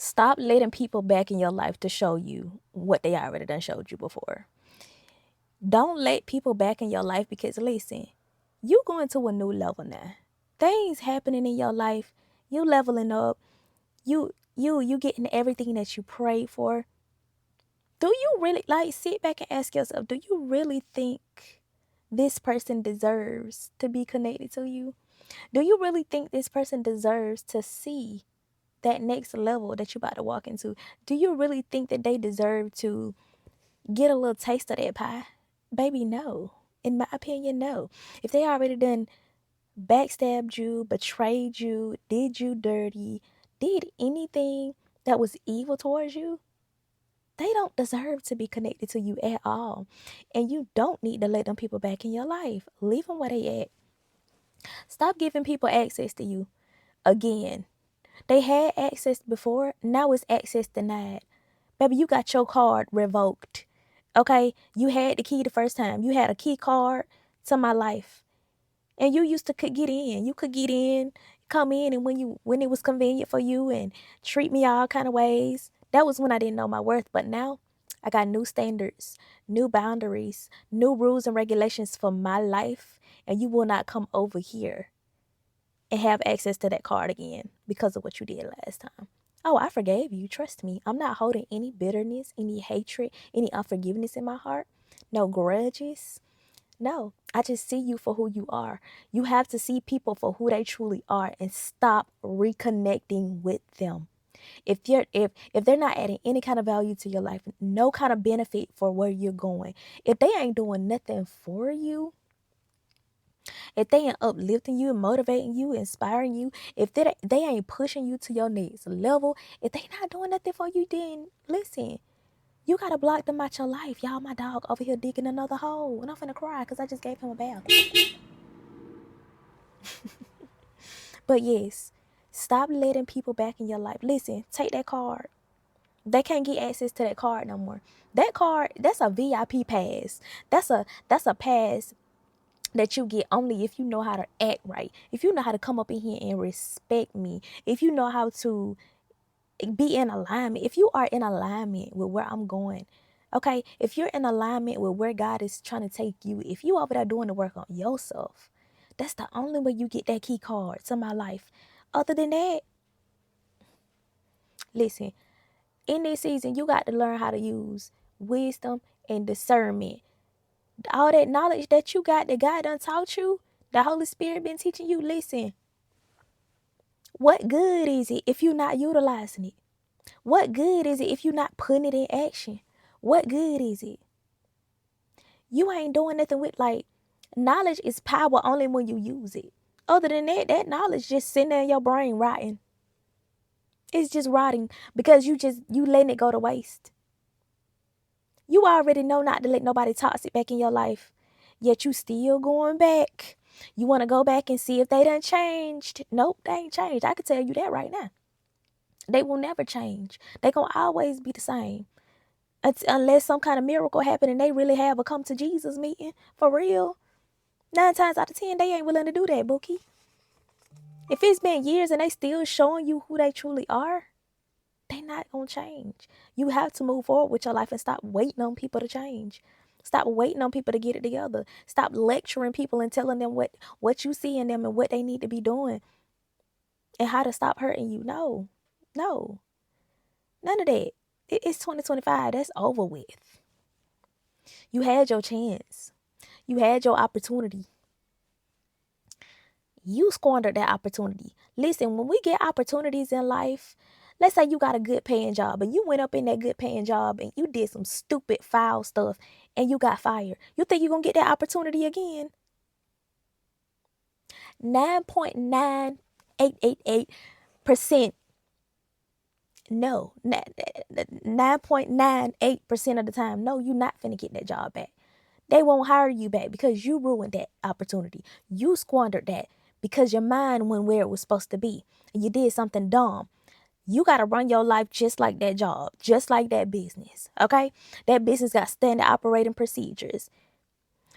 Stop letting people back in your life to show you what they already done showed you before. Don't let people back in your life, because listen, you going to a new level now. Things happening in your life, you leveling up, you getting everything that you prayed for. Do you really, like, sit back and ask yourself, do you really think this person deserves to be connected to you? Do you really think this person deserves to see that next level that you're about to walk into? Do you really think that they deserve to get a little taste of that pie? Baby, no. In my opinion, no. If they already done backstabbed you, betrayed you, did you dirty, did anything that was evil towards you, they don't deserve to be connected to you at all. And you don't need to let them people back in your life. Leave them where they at. Stop giving people access to you again. They had access before, now it's access denied. Baby, you got your card revoked. Okay? You had the key the first time. You had a key card to my life. And you used to could get in. You could get in, come in, and when it was convenient for you and treat me all kind of ways. That was when I didn't know my worth. But now I got new standards, new boundaries, new rules and regulations for my life. And you will not come over here and have access to that card again because of what you did last time. Oh, I forgave you. Trust me. I'm not holding any bitterness, any hatred, any unforgiveness in my heart. No grudges. No, I just see you for who you are. You have to see people for who they truly are and stop reconnecting with them. If they're not adding any kind of value to your life, no kind of benefit for where you're going, if they ain't doing nothing for you, if they ain't uplifting you, motivating you, inspiring you, if they ain't pushing you to your next level, if they not doing nothing for you, then listen, you gotta block them out your life. Y'all, my dog over here digging another hole, and I'm finna cry because I just gave him a bath. But yes, stop letting people back in your life. Listen, take that card. They can't get access to that card no more. That card, that's a VIP pass. That's a pass that you get only if you know how to act right. If you know how to come up in here and respect me. If you know how to be in alignment. If you are in alignment with where I'm going. Okay, if you're in alignment with where God is trying to take you, if you over there doing the work on yourself, that's the only way you get that key card to my life. Other than that, listen, in this season, you got to learn how to use wisdom and discernment. All that knowledge that you got, that God done taught you, the Holy Spirit been teaching you, listen, what good is it if you're not utilizing it? What good is it if you're not putting it in action? What good is it? You ain't doing nothing with, like, knowledge is power only when you use it. Other than that, that knowledge just sitting there in your brain rotting. It's just rotting because you letting it go to waste. You already know not to let nobody toxic back in your life, yet you still going back. You want to go back and see if they done changed. Nope, they ain't changed. I can tell you that right now. They will never change. They gonna always be the same. Unless some kind of miracle happen and they really have a come to Jesus meeting for real. 9 times out of 10, they ain't willing to do that, Bookie. If it's been years and they still showing you who they truly are, they not gonna change. You have to move forward with your life and stop waiting on people to change. Stop waiting on people to get it together. Stop lecturing people and telling them what you see in them and what they need to be doing and how to stop hurting you. No, none of that. It's 2025. That's over with. You had your chance. You had your opportunity. You squandered that opportunity. Listen, when we get opportunities in life, let's say you got a good paying job and you went up in that good paying job and you did some stupid foul stuff and you got fired. You think you're going to get that opportunity again? 9.9888%. No. 9.98% of the time, no, you're not finna get that job back. They won't hire you back because you ruined that opportunity. You squandered that because your mind went where it was supposed to be. And you did something dumb. You got to run your life just like that job, just like that business, okay? That business got standard operating procedures.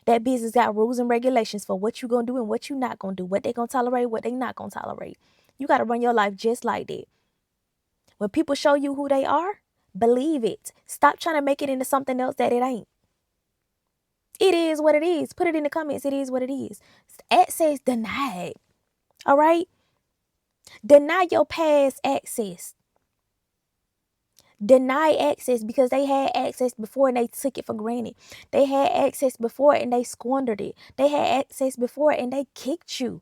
That business got rules and regulations for what you going to do and what you not going to do, what they going to tolerate, what they not going to tolerate. You got to run your life just like that. When people show you who they are, believe it. Stop trying to make it into something else that it ain't. It is what it is. Put it in the comments. It is what it is. Access denied. All right? Deny your past access. Deny access because they had access before and they took it for granted. They had access before and they squandered it. They had access before and they kicked you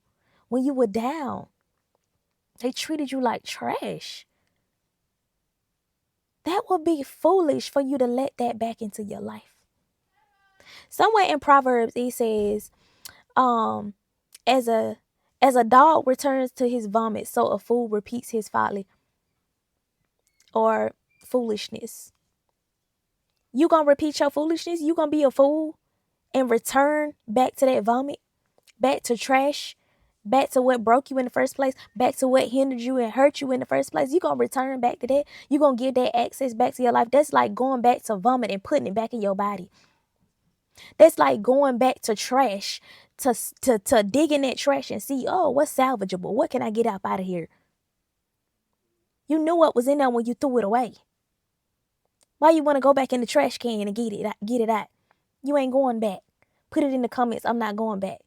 when you were down. They treated you like trash. That would be foolish for you to let that back into your life. Somewhere in Proverbs it says, as a dog returns to his vomit, so a fool repeats his folly or foolishness. You gonna repeat your foolishness? You gonna be a fool and return back to that vomit, back to trash, back to what broke you in the first place, back to what hindered you and hurt you in the first place? You gonna return back to that? You gonna give that access back to your life? That's like going back to vomit and putting it back in your body. That's like going back to trash, to dig in that trash and see, oh, what's salvageable? What can I get up out of here? You knew what was in there when you threw it away. Why you want to go back in the trash can and get it out? You ain't going back. Put it in the comments. I'm not going back.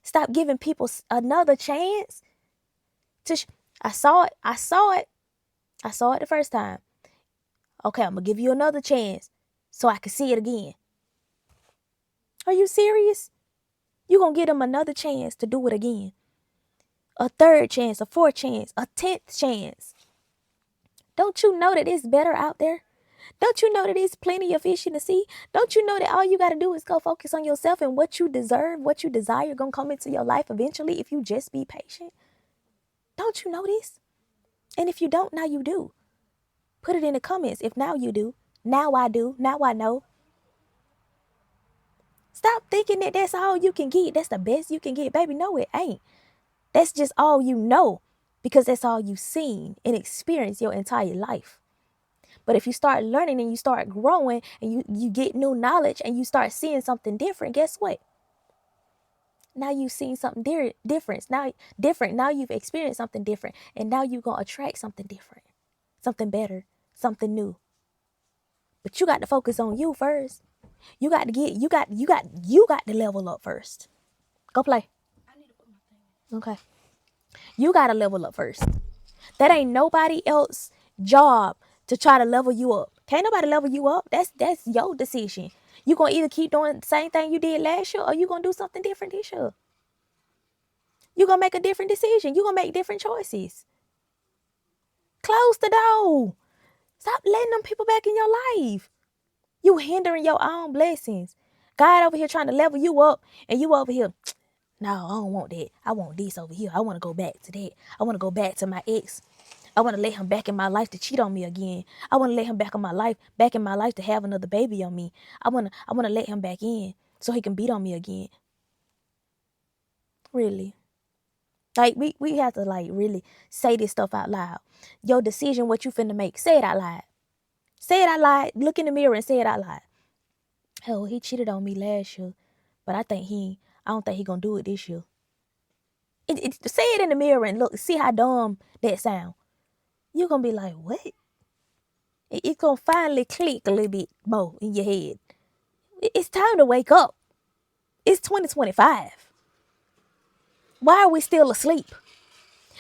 Stop giving people another chance. I saw it the first time. Okay, I'm going to give you another chance so I can see it again. Are you serious? You're going to give them another chance to do it again. A third chance, a fourth chance, a 10th chance. Don't you know that it's better out there? Don't you know that there's plenty of fish in the sea? Don't you know that all you got to do is go focus on yourself and what you deserve, what you desire going to come into your life eventually if you just be patient? Don't you know this? And if you don't, now you do. Put it in the comments if now you do. Now I do. Now I know. Stop thinking that that's all you can get. That's the best you can get. Baby, no, it ain't. That's just all you know because that's all you've seen and experienced your entire life. But if you start learning and you start growing and you get new knowledge and you start seeing something different, guess what? Now you've seen something different. Now you've experienced something different. And now you're going to attract something different, something better, something new. But you got to focus on you first. You got to level up first. Go play. Okay. You got to level up first. That ain't nobody else's job to try to level you up. Can't nobody level you up. That's your decision. You going to either keep doing the same thing you did last year or you going to do something different this year. You going to make a different decision. You going to make different choices. Close the door. Stop letting them people back in your life. You hindering your own blessings. God over here trying to level you up and you over here, no, I don't want that. I want this over here. I want to go back to that. I want to go back to my ex. I want to let him back in my life to cheat on me again. I want to let him back in my life to have another baby on me. I want to let him back in so he can beat on me again. Really. Like we have to like really say this stuff out loud. Your decision, what you finna make, say it out loud. Say it out loud. Look in the mirror and say it out loud. Hell, he cheated on me last year, but I don't think he gonna do it this year. Say it in the mirror and look, see how dumb that sound. You're gonna be like, what? It's gonna finally click a little bit more in your head. It's time to wake up. It's 2025. Why are we still asleep?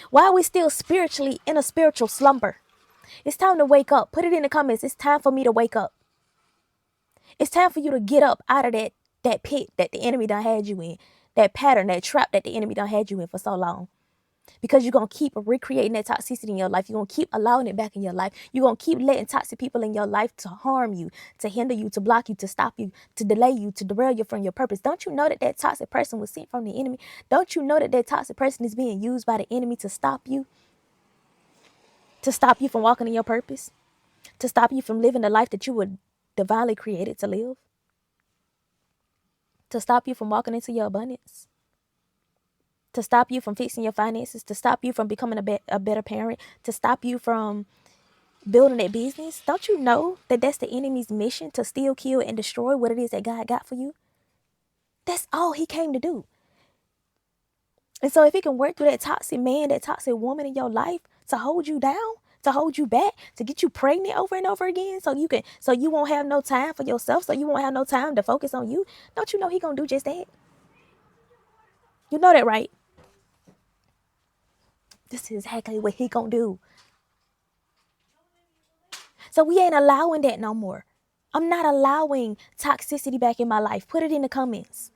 Why are we still spiritually in a spiritual slumber? It's time to wake up. Put it in the comments. It's time for me to wake up. It's time for you to get up out of that pit that the enemy done had you in. That pattern, that trap that the enemy done had you in for so long. Because you're going to keep recreating that toxicity in your life. You're going to keep allowing it back in your life. You're going to keep letting toxic people in your life to harm you, to hinder you, to block you, to stop you, to delay you, to derail you from your purpose. Don't you know that toxic person was sent from the enemy? Don't you know that toxic person is being used by the enemy to stop you? To stop you from walking in your purpose? To stop you from living the life that you were divinely created to live? To stop you from walking into your abundance? To stop you from fixing your finances, to stop you from becoming a better parent, to stop you from building that business. Don't you know that that's the enemy's mission, to steal, kill, and destroy what it is that God got for you? That's all he came to do. And so if he can work through that toxic man, that toxic woman in your life to hold you down, to hold you back, to get you pregnant over and over again, so you won't have no time for yourself, so you won't have no time to focus on you. Don't you know he gonna do just that? You know that, right? This is exactly what he gonna do. So we ain't allowing that no more. I'm not allowing toxicity back in my life. Put it in the comments.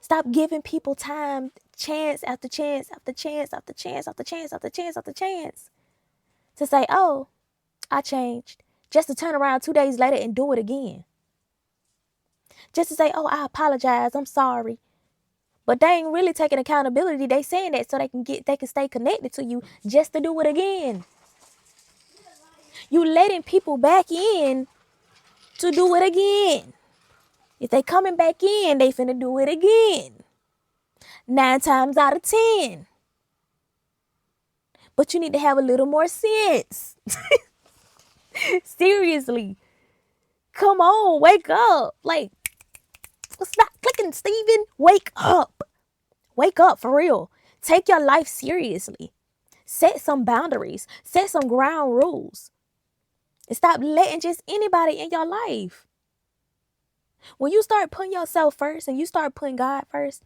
Stop giving people time, chance after chance after chance after chance after chance after chance after chance to say, oh, I changed, just to turn around 2 days later and do it again. Just to say, oh, I apologize, I'm sorry. But they ain't really taking accountability. They saying that so they can stay connected to you, just to do it again. You letting people back in to do it again. If they coming back in, they finna do it again. 9 times out of 10. But you need to have a little more sense. Seriously. Come on, wake up. Like, stop clicking, Steven. Wake up. Wake up, for real. Take your life seriously. Set some boundaries. Set some ground rules. And stop letting just anybody in your life. When you start putting yourself first and you start putting God first,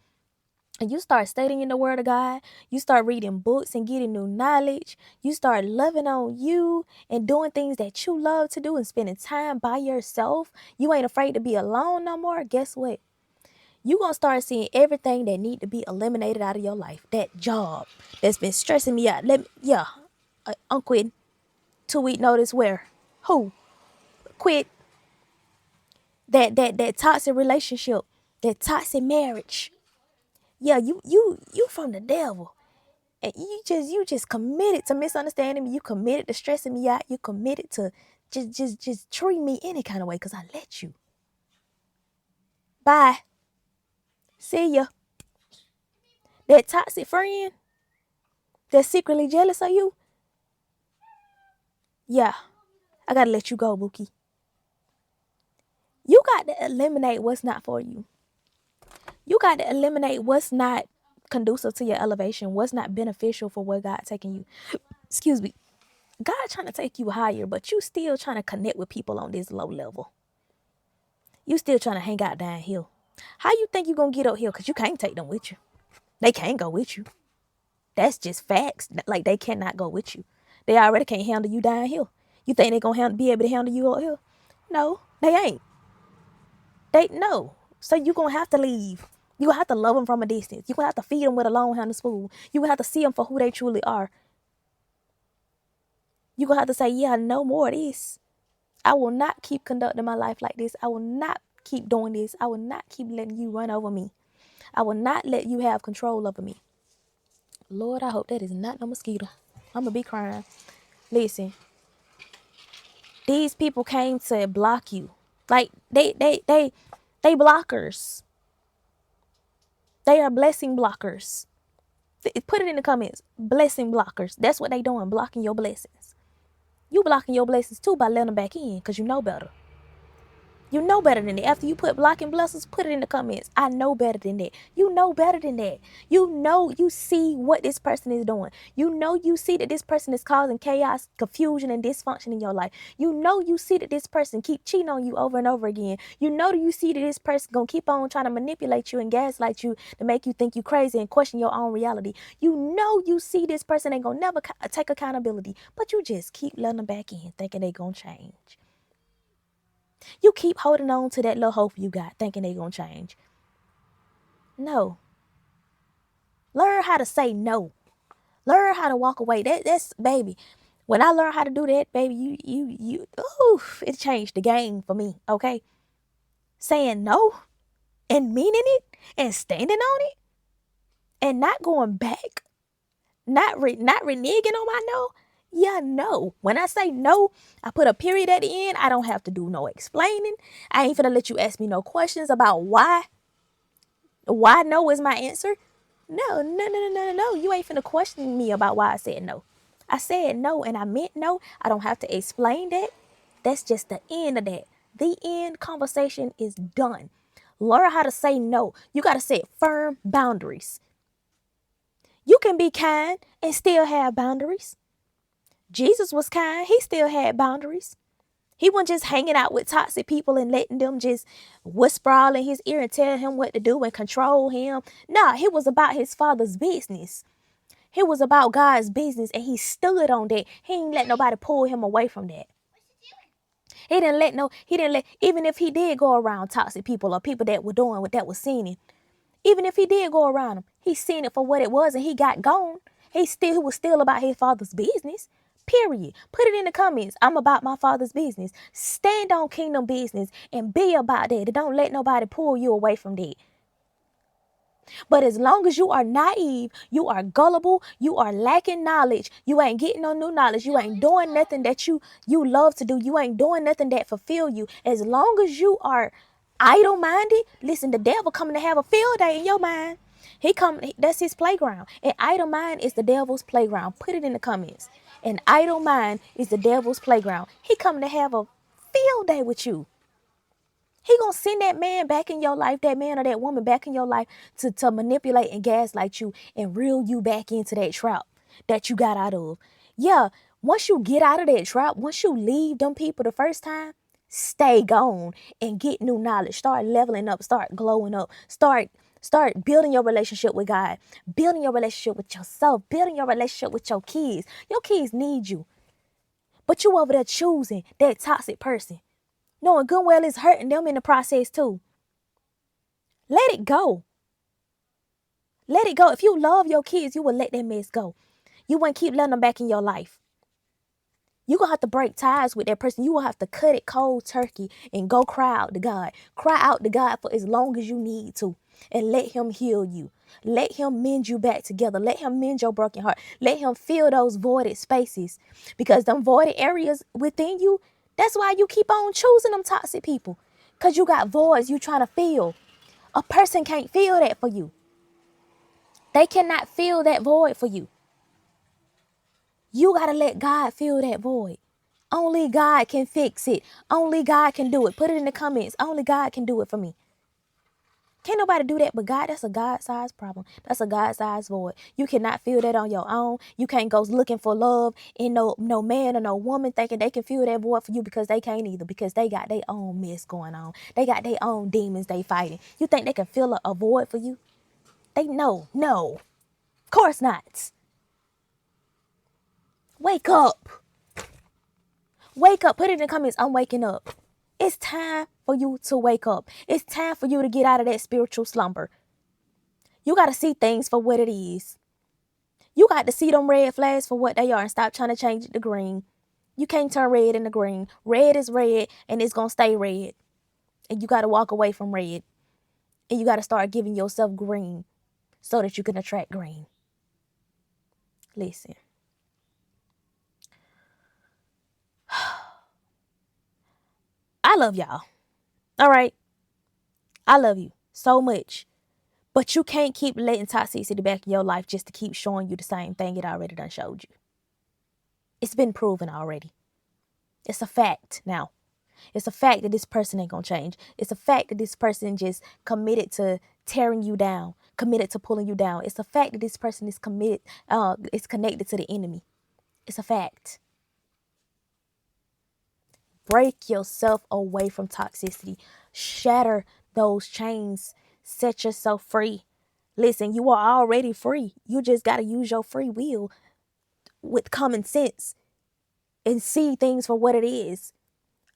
and you start studying the word of God, you start reading books and getting new knowledge, you start loving on you and doing things that you love to do and spending time by yourself, you ain't afraid to be alone no more. Guess what? You gonna start seeing everything that need to be eliminated out of your life. That job that's been stressing me out. I'm quitting. 2-week notice where? Who? Quit. That toxic relationship, that toxic marriage. Yeah, you from the devil. And you just committed to misunderstanding me. You committed to stressing me out. You committed to just treat me any kind of way because I let you. Bye. See ya. That toxic friend that's secretly jealous of you. Yeah, I gotta let you go, Bookie. You got to eliminate what's not for you. You got to eliminate what's not conducive to your elevation, what's not beneficial for where God's taking you. Excuse me. God trying to take you higher, but you still trying to connect with people on this low level. You still trying to hang out down here. How you think you gonna get up here? Because you can't take them with you. They can't go with you. That's just facts. Like, they cannot go with you. They already can't handle you down here. You think they gonna be able to handle you up here? No, they ain't. No. So you gonna have to leave. You gonna have to love them from a distance. You gonna have to feed them with a long handle spoon. You gonna have to see them for who they truly are. You gonna have to say, yeah, no more of this. I will not keep conducting my life like this. I will not keep doing this. I will not keep letting you run over me. I will not let you have control over me. Lord, I hope that is not no mosquito. I'm gonna be crying. Listen, these people came to block you. Like, they blockers. They are blessing blockers. Put it in the comments. Blessing blockers. That's what they doing, blocking your blessings. You blocking your blessings too by letting them back in because you know better. You know better than that. After you put blocking blessings, put it in the comments. I know better than that. You know better than that. You know, you see what this person is doing. You know, you see that this person is causing chaos, confusion, and dysfunction in your life. You know, you see that this person keep cheating on you over and over again. You know, you see that this person gonna keep on trying to manipulate you and gaslight you to make you think you crazy and question your own reality. You know, you see this person ain't gonna never take accountability, but you just keep letting them back in, thinking they gonna change. You keep holding on to that little hope you got, thinking they gonna change. No. Learn how to say no. Learn how to walk away. That's baby. When I learned how to do that, baby, it changed the game for me. Okay, saying no and meaning it and standing on it and not going back, not reneging on my no. Yeah, no. When I say no, I put a period at the end. I don't have to do no explaining. I ain't finna let you ask me no questions about why. Why no is my answer. No. You ain't finna question me about why I said no. I said no and I meant no. I don't have to explain that. That's just the end of that. The end conversation is done. Learn how to say no. You got to set firm boundaries. You can be kind and still have boundaries. Jesus was kind. He still had boundaries. He wasn't just hanging out with toxic people and letting them just whisper all in his ear and tell him what to do and control him. Nah, he was about his father's business. He was about God's business, and he stood on that. He didn't let nobody pull him away from that. Even if he did go around toxic people or people that were doing what that was sinning, even if he did go around them, he seen it for what it was and he got gone. He was still about his father's business. Period. Put it in the comments. I'm about my father's business. Stand on kingdom business and be about that. Don't let nobody pull you away from that. But as long as you are naive, you are gullible, you are lacking knowledge, you ain't getting no new knowledge, you ain't doing nothing that you love to do, you ain't doing nothing that fulfill you. As long as you are idle-minded, listen, the devil coming to have a field day in your mind. That's his playground. And idle mind is the devil's playground. Put it in the comments. An idle mind is the devil's playground. He coming to have a field day with you. He gonna send that man back in your life, that man or that woman back in your life to manipulate and gaslight you and reel you back into that trap that you got out of. Yeah, once you get out of that trap, once you leave them people the first time, stay gone and get new knowledge. Start leveling up, start glowing up, start building your relationship with God, building your relationship with yourself, building your relationship with your kids. Your kids need you. But you over there choosing that toxic person, knowing good well it's hurting them in the process too. Let it go. Let it go. If you love your kids, you will let that mess go. You won't keep letting them back in your life. You're going to have to break ties with that person. You will have to cut it cold turkey and go cry out to God. Cry out to God for as long as you need to. And let him heal you. Let him mend you back together. Let him mend your broken heart. Let him fill those voided spaces. Because them voided areas within you, that's why you keep on choosing them toxic people. Because you got voids you trying to fill. A person can't fill that for you. They cannot fill that void for you. You got to let God fill that void. Only God can fix it. Only God can do it. Put it in the comments. Only God can do it for me. Can't nobody do that but God. That's a God-sized problem. That's a God-sized void. You cannot fill that on your own. You can't go looking for love in no man or no woman thinking they can fill that void for you, because they can't either, because they got their own mess going on. They got their own demons they fighting. You think they can fill a void for you? No. Of course not. Wake up. Wake up. Put it in the comments. I'm waking up. It's time for you to wake up. It's time for you to get out of that spiritual slumber. You got to see things for what it is. You got to see them red flags for what they are and stop trying to change it to green. You can't turn red into green. Red is red and it's going to stay red. And you got to walk away from red. And you got to start giving yourself green so that you can attract green. Listen. I love y'all. All right. I love you so much. But you can't keep letting toxicity back in your life just to keep showing you the same thing it already done showed you. It's been proven already. It's a fact now. It's a fact that this person ain't gonna change. It's a fact that this person just committed to tearing you down, committed to pulling you down. It's a fact that this person is is connected to the enemy. It's a fact. Break yourself away from toxicity. Shatter those chains. Set yourself free. Listen, you are already free. You just got to use your free will with common sense and see things for what it is.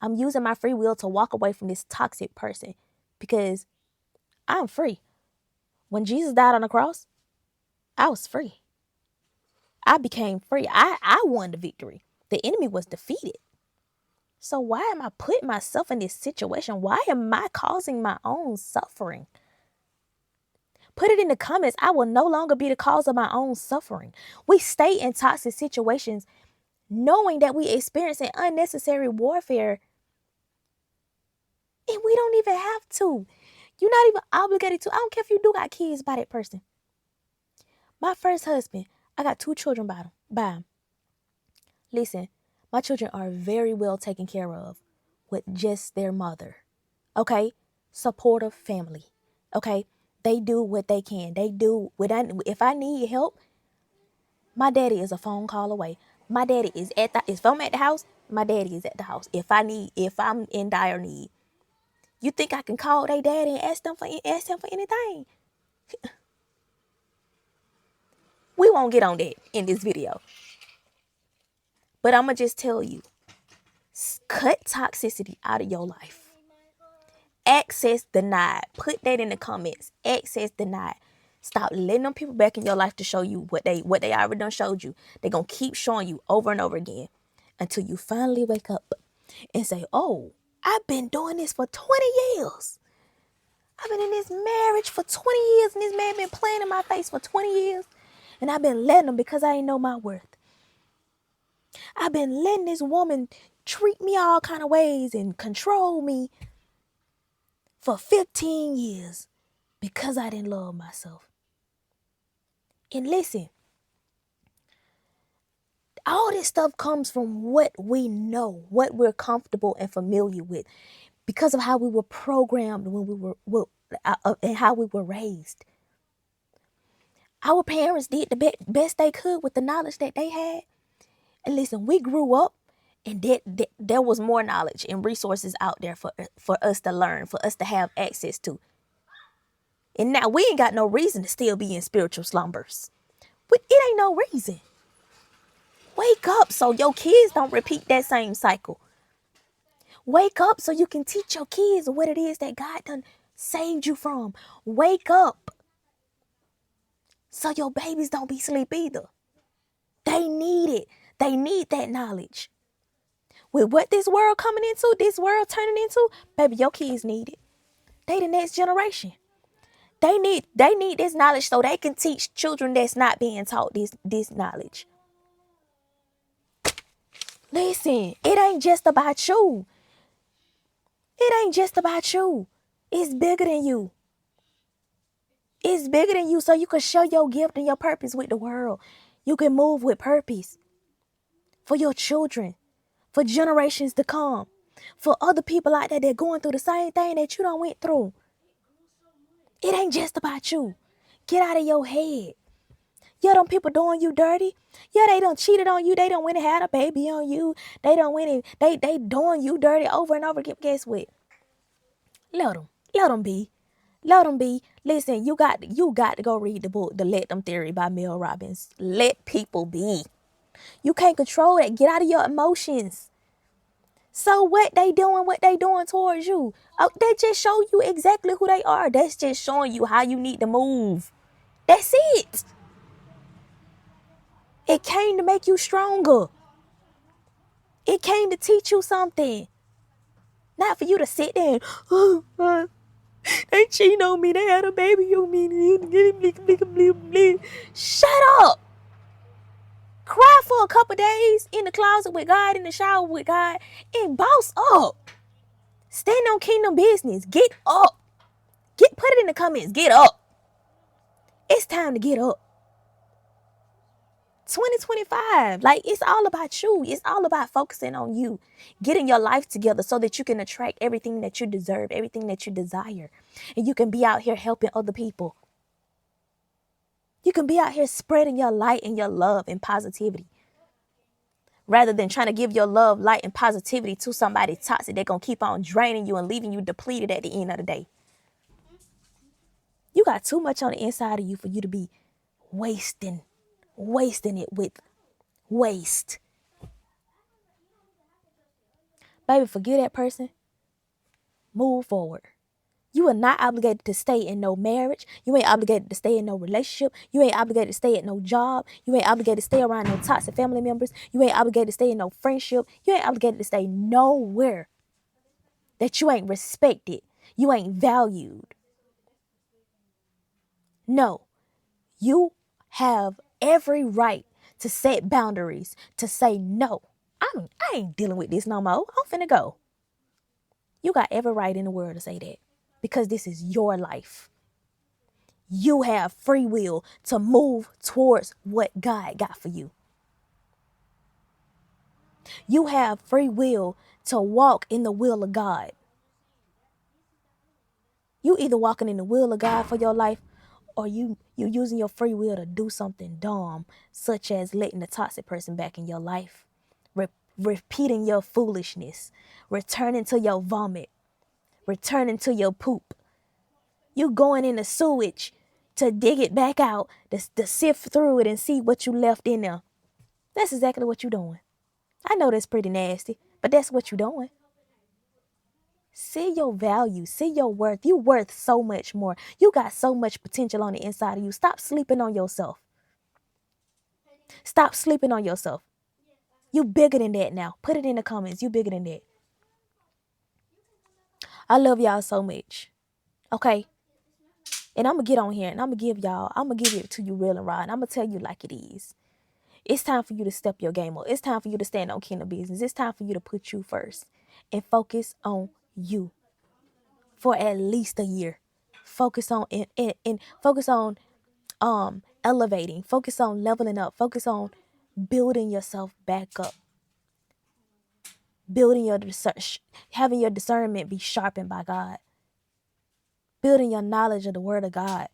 I'm using my free will to walk away from this toxic person because I'm free. When Jesus died on the cross, I was free. I became free. I won the victory. The enemy was defeated. So why am I putting myself in this situation? Why am I causing my own suffering? Put it in the comments. I will no longer be the cause of my own suffering. We stay in toxic situations knowing that we experiencing unnecessary warfare. And we don't even have to. You're not even obligated to. I don't care if you do got kids by that person. My first husband, I got 2 children by him. Listen, my children are very well taken care of with just their mother. Okay? Supportive family. Okay? They do what they can. They do what if I need help, my daddy is a phone call away. My daddy is if I'm at the house, my daddy is at the house. If I'm in dire need, you think I can call their daddy and ask him for anything? We won't get on that in this video. But I'm going to just tell you, cut toxicity out of your life. Access denied. Put that in the comments. Access denied. Stop letting them people back in your life to show you what they already done showed you. They're going to keep showing you over and over again until you finally wake up and say, oh, I've been doing this for 20 years. I've been in this marriage for 20 years and this man been playing in my face for 20 years. And I've been letting him because I ain't know my worth. I've been letting this woman treat me all kind of ways and control me for 15 years because I didn't love myself. And listen, all this stuff comes from what we know, what we're comfortable and familiar with, because of how we were programmed when we were and how we were raised. Our parents did the best they could with the knowledge that they had. And listen, we grew up and there was more knowledge and resources out there for us to learn, for us to have access to. And now we ain't got no reason to still be in spiritual slumbers. But it ain't no reason. Wake up so your kids don't repeat that same cycle. Wake up so you can teach your kids what it is that God done saved you from. Wake up so your babies don't be asleep either. They need it. They need that knowledge. With what this world coming into, this world turning into, baby, your kids need it. They the next generation. They need this knowledge so they can teach children that's not being taught this knowledge. Listen, it ain't just about you. It ain't just about you. It's bigger than you. It's bigger than you so you can share your gift and your purpose with the world. You can move with purpose for your children, for generations to come, for other people out there that are going through the same thing that you done went through. It ain't just about you. Get out of your head. Yeah, them people doing you dirty. Yeah, they done cheated on you. They done went and had a baby on you. They done went and they doing you dirty over and over again. Guess what? Let them be. Let them be. Listen, you got to go read the book, The Let Them Theory by Mel Robbins. Let people be. You can't control that. Get out of your emotions. So what they doing towards you? They just show you exactly who they are. That's just showing you how you need to move. That's it. It came to make you stronger. It came to teach you something. Not for you to sit there and, they cheating on me. They had a baby on me. Shut up. Cry for a couple days in the closet with God, in the shower with God, and boss up. Stand on kingdom business. Get up. Put it in the comments. Get up. It's time to get up. 2025, like, it's all about you. It's all about focusing on you, getting your life together so that you can attract everything that you deserve, everything that you desire, and you can be out here helping other people. You can be out here spreading your light and your love and positivity, rather than trying to give your love, light, and positivity to somebody toxic. They're gonna keep on draining you and leaving you depleted at the end of the day. You got too much on the inside of you for you to be wasting it with waste. Baby, forgive that person. Move forward. You are not obligated to stay in no marriage. You ain't obligated to stay in no relationship. You ain't obligated to stay at no job. You ain't obligated to stay around no toxic family members. You ain't obligated to stay in no friendship. You ain't obligated to stay nowhere that you ain't respected. You ain't valued. No, you have every right to set boundaries, to say no. I ain't dealing with this no more. I'm finna go. You got every right in the world to say that, because this is your life. You have free will to move towards what God got for you. You have free will to walk in the will of God. You either walking in the will of God for your life, or you using your free will to do something dumb, such as letting the toxic person back in your life, repeating your foolishness, returning to your vomit, returning to your poop. You going in the sewage to dig it back out, to sift through it and see what you left in there. That's exactly what you're doing. I know that's pretty nasty, but that's what you're doing. See your value. See your worth. You worth so much more. You got so much potential on the inside of you. Stop sleeping on yourself. Stop sleeping on yourself. You bigger than that now. Put it in the comments. You bigger than that. I love y'all so much. Okay? And I'm going to get on here and I'm going to give it to you real and raw. And I'm going to tell you like it is. It's time for you to step your game up. It's time for you to stand on kingdom business. It's time for you to put you first and focus on you for at least a year. Focus on and focus on elevating. Focus on leveling up. Focus on building yourself back up. Building your having your discernment be sharpened by God. Building your knowledge of the word of God.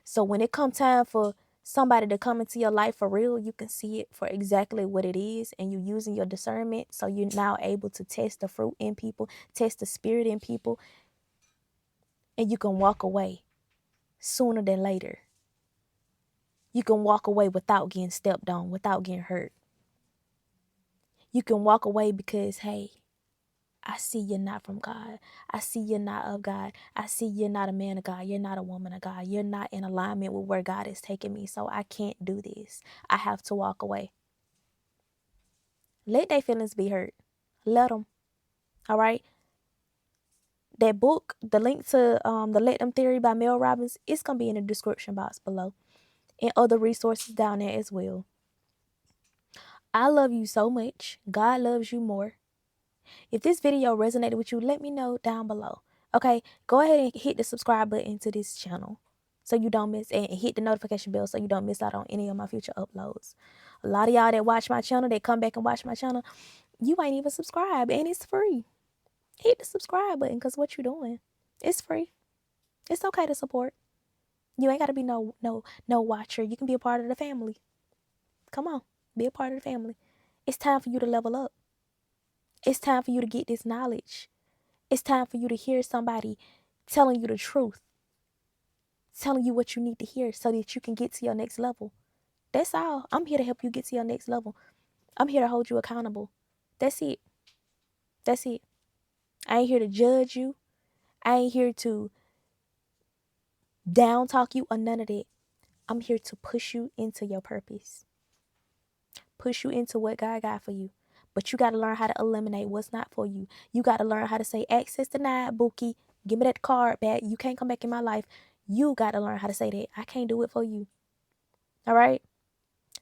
So when it comes time for somebody to come into your life for real, you can see it for exactly what it is, and you're using your discernment, so you're now able to test the fruit in people, test the spirit in people, and you can walk away sooner than later. You can walk away without getting stepped on, without getting hurt. You can walk away because, hey, I see you're not from God. I see you're not of God. I see you're not a man of God. You're not a woman of God. You're not in alignment with where God is taking me. So I can't do this. I have to walk away. Let their feelings be hurt. Let them. All right. That book, the link to the Let Them Theory by Mel Robbins, it's going to be in the description box below. And other resources down there as well. I love you so much. God loves you more. If this video resonated with you, let me know down below. Okay, go ahead and hit the subscribe button to this channel so you don't miss, and hit the notification bell so you don't miss out on any of my future uploads. A lot of y'all that watch my channel, that come back and watch my channel, you ain't even subscribed, and it's free. Hit the subscribe button, because what you doing, it's free. It's okay to support. You ain't got to be no watcher. You can be a part of the family. Come on, be a part of the family. It's time for you to level up. It's time for you to get this knowledge. It's time for you to hear somebody telling you the truth, telling you what you need to hear so that you can get to your next level. That's all. I'm here to help you get to your next level. I'm here to hold you accountable. That's it. That's it. I ain't here to judge you. I ain't here to down talk you or none of that. I'm here to push you into your purpose. Push you into what God got for you. But you got to learn how to eliminate what's not for you. You got to learn how to say, access denied, Bookie. Give me that card back. You can't come back in my life. You got to learn how to say that. I can't do it for you. All right?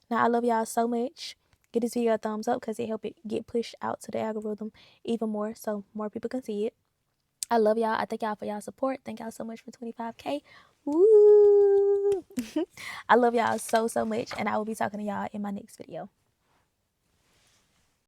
Now, I love y'all so much. Give this video a thumbs up because it helps it get pushed out to the algorithm even more so more people can see it. I love y'all. I thank y'all for y'all support. Thank y'all so much for 25K. Woo! I love y'all so much, and I will be talking to y'all in my next video.